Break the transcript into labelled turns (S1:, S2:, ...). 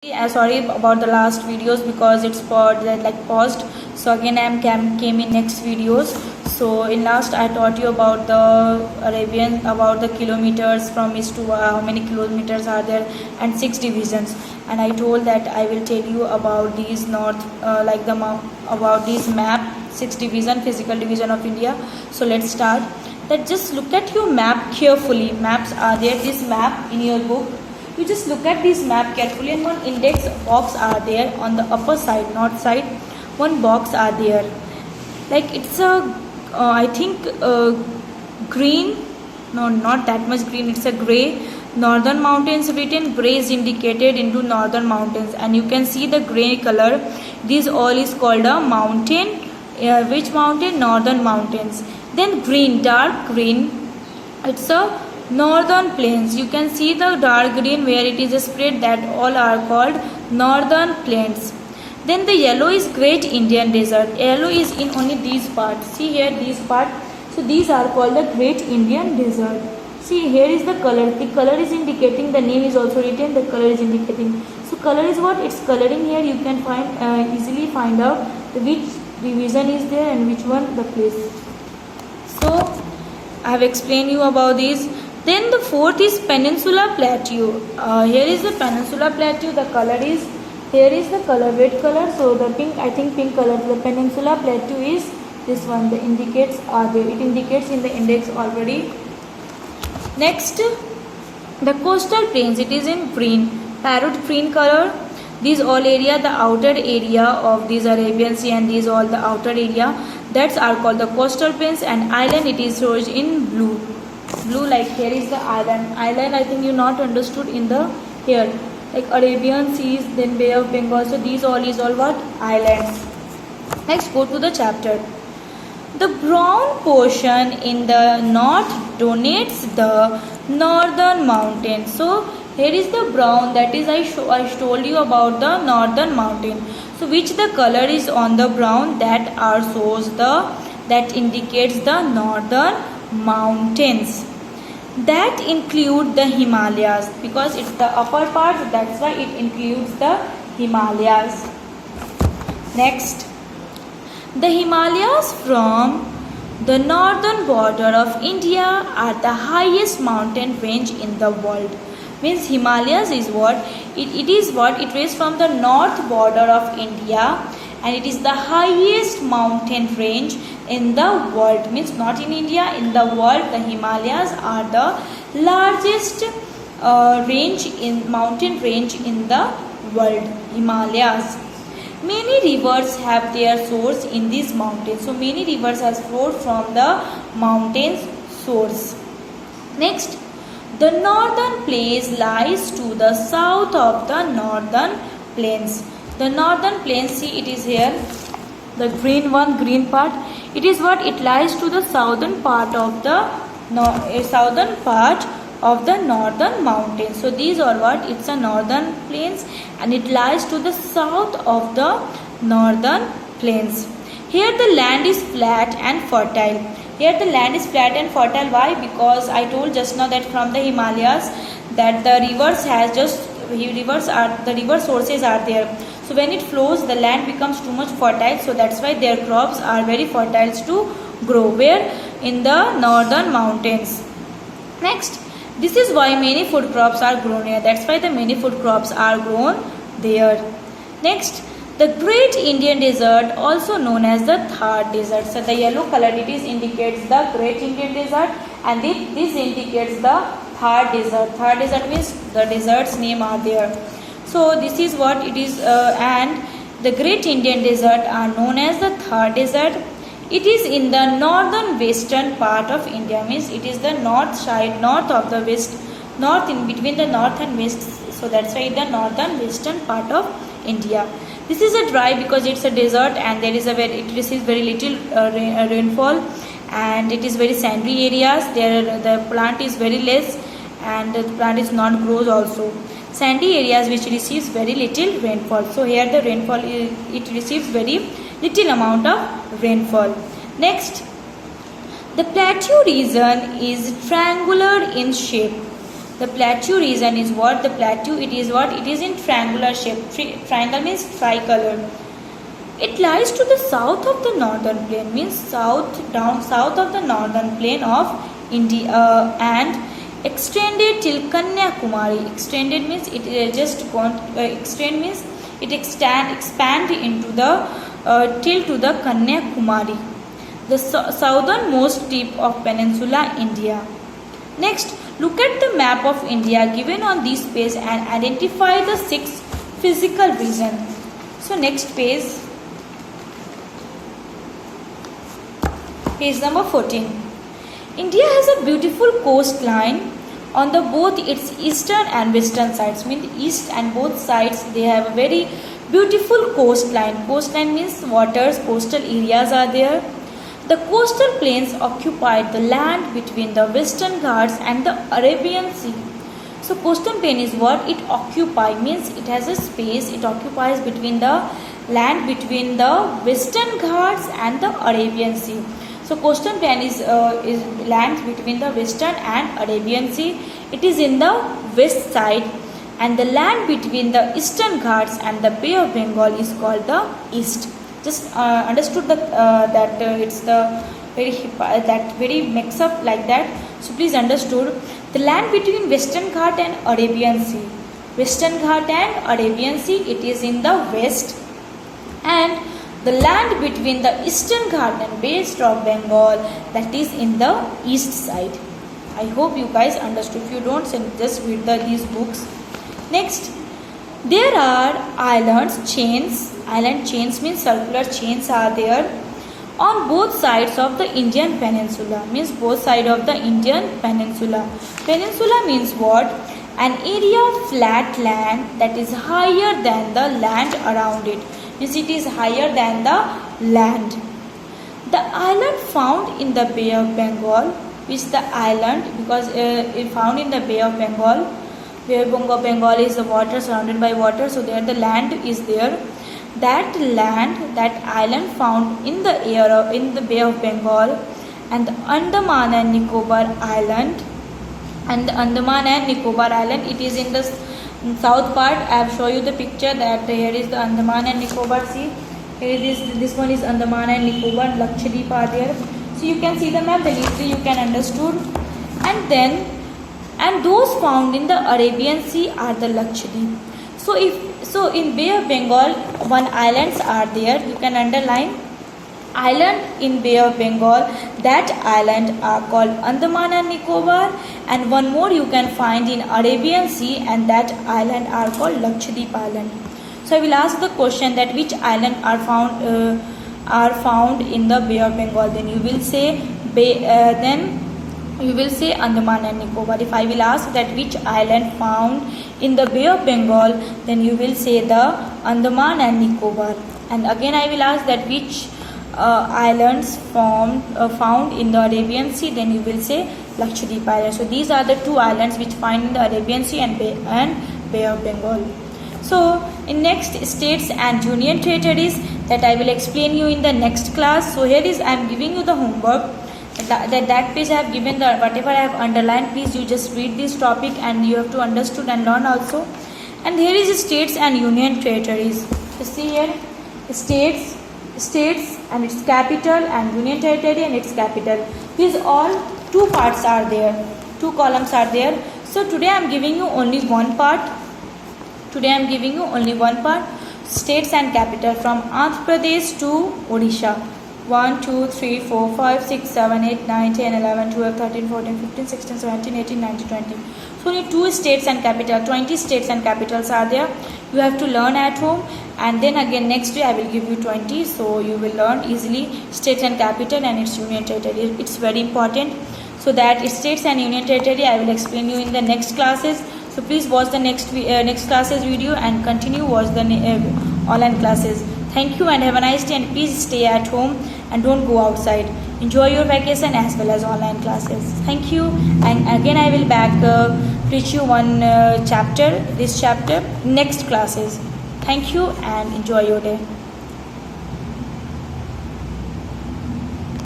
S1: Sorry about the last videos because it's paused. So again came in next videos. So in last I taught you about the Arabian, about the kilometers from east to how many kilometers are there, and 6 divisions. And I told that I will tell you about these about these map, 6 division, physical division of India. So let's start. That just look at your map carefully. Maps are there. This map in your book. You just look at this map carefully, and one index box are there on the upper side, north side. One box are there, like it's a I think green, no, not that much green, it's a gray. Northern mountains written, gray is indicated into northern mountains, and you can see the gray color. This all is called a mountain. Which mountain? Northern mountains. Then green, dark green, it's a northern plains. You can see the dark green where it is spread, that all are called northern plains. Then the yellow is Great Indian Desert. Yellow is in only these parts. See here, these part. So these are called the Great Indian Desert. See here is the color. The color is indicating, the name is also written, the color is indicating. So color is what? It's coloring here. You can easily find out which division is there and which one the place. So I have explained you about this. Then the fourth is Peninsula Plateau. Here is the Peninsula Plateau. The color is, here is the color, red color. So the pink, I think pink color. The Peninsula Plateau is this one. The indicates are there. It indicates in the index already. Next, the coastal plains. It is in green, parrot green color. These all area, the outer area of these Arabian Sea, and these all the outer area, that's are called the coastal plains. And island, it is shown in blue. Blue, like here is the island. Island, I think you not understood in the here, like Arabian Seas, then Bay of Bengal. So these all is all what? Islands. Next, go to the chapter. The brown portion in the north donates the northern mountain. So here is the brown, that is I told you about the northern mountain. So which the color is on the brown, that are shows the, that indicates the northern mountains. That include the Himalayas, because it's the upper part, that's why it includes the Himalayas. Next, the Himalayas from the northern border of India are the highest mountain range in the world. Means Himalayas is what? It is what? It is from the north border of India, and it is the highest mountain range in the world. Means not in India, in the world. The Himalayas are the largest mountain range in the world. Himalayas. Many rivers have their source in these mountains. So many rivers has flowed from the mountains source. Next, the northern plains lies to the south of the northern plains. The northern plains, see it is here, the green one, green part. It is what? It lies to the southern part of the northern mountains. So these are what? It's a northern plains, and it lies to the south of the northern plains. Here the land is flat and fertile. Here the land is flat and fertile. Why? Because I told just now that from the Himalayas, that the river sources are there. So when it flows, the land becomes too much fertile. So that's why their crops are very fertile to grow. Where? In the northern mountains. Next, this is why many food crops are grown here. That's why the many food crops are grown there. Next, the Great Indian Desert, also known as the Thar Desert. So the yellow color, it is indicates the Great Indian Desert, and this indicates the Thar Desert. Thar Desert means the desert's name are there. So this is what it is, and the Great Indian Desert are known as the Thar Desert. It is in the northern western part of India. Means it is the north side, north of the west, north in between the north and west. So that's why the northern western part of India. This is a dry because it's a desert, and there is it receives very little rainfall, and it is very sandy areas. There the plant is very less, and the plant is not grows also. Sandy areas which receives very little rainfall. So here the rainfall it receives very little amount of rainfall. Next, the plateau region is triangular in shape. The plateau region is what? The plateau, it is what? It is in triangular shape. Triangle means tricolor. It lies to the south of the northern plain, means south of the northern plain of India, and extended till Kanyakumari. Extended means it extend means it expand into the till to the Kanyakumari, the southernmost tip of peninsula India. Next, look at the map of India given on this page and identify the 6 physical regions. So next page number 14. India has a beautiful coastline on the both its eastern and western sides. Means east and both sides they have a very beautiful coastline. Coastline means waters, coastal areas are there. The coastal plains occupy the land between the Western Ghats and the Arabian Sea. So coastal plain is what? It occupies, means it has a space, it occupies between the land between the Western Ghats and the Arabian Sea. So coastal plain is land between the Western and Arabian Sea. It is in the west side, and the land between the Eastern Ghats and the Bay of Bengal is called the east. Just understood that it's the very mix up like that. So please understood the land between Western Ghat and Arabian Sea. Western Ghat and Arabian Sea, it is in the west, and the land between the Eastern Ghat and Bay of Bengal, that is in the east side. I hope you guys understood. If you don't, just read these books. Next, there are islands, chains. Island chains means circular chains are there on both sides of the Indian peninsula. Means both sides of the Indian peninsula. Peninsula means what? An area of flat land that is higher than the land around it. Means it is higher than the land. The island found in the Bay of Bengal, which the island, because it found in the Bay of Bengal. Bay of Bengal is the water, surrounded by water, so there the land is there. That land, that island found in the in the Bay of Bengal, and the Andaman and Nicobar Island, it is in the south part. I have shown you the picture that here is the Andaman and Nicobar Sea. Here is this one is Andaman and Nicobar, Lakshadweep are there. So you can see the map, then easily you can understood. And those found in the Arabian Sea are the Lakshadweep. So in Bay of Bengal, one islands are there. You can underline island in Bay of Bengal. That island are called Andaman and Nicobar, and one more you can find in Arabian Sea, and that island are called Lakshadweep Island. So I will ask the question that which island are found in the Bay of Bengal. Then you will say Andaman and Nicobar. If I will ask that which island found in the Bay of Bengal, then you will say the Andaman and Nicobar. And again I will ask that which islands found in the Arabian Sea, then you will say Lakshadweep Island. So these are the 2 islands which find in the Arabian Sea and Bay of Bengal. So in next, states and union territories, that I will explain you in the next class. So here is I am giving you the homework. That page I have given the whatever I have underlined. Please you just read this topic and you have to understood and learn also. And here is states and union territories. You see here states and its capital, and union territory and its capital. These all 2 parts are there, 2 columns are there. So today I am giving you only one part. States and capital from Andhra Pradesh to Odisha. 1, 2, 3, 4, 5, 6, 7, 8, 9, 10, 11, 12, 13, 14, 15, 16, 17, 18, 19, 20. So only 2 states and capital, 20 states and capitals are there. You have to learn at home, and then again next day I will give you 20. So you will learn easily states and capital and its union territory. It's very important. So that states and union territory I will explain you in the next classes. So please watch the next classes video and continue watch the online classes. Thank you and have a nice day, and please stay at home and don't go outside. Enjoy your vacation as well as online classes. Thank you, and again I will teach you one chapter, this chapter, next classes. Thank you and enjoy your day.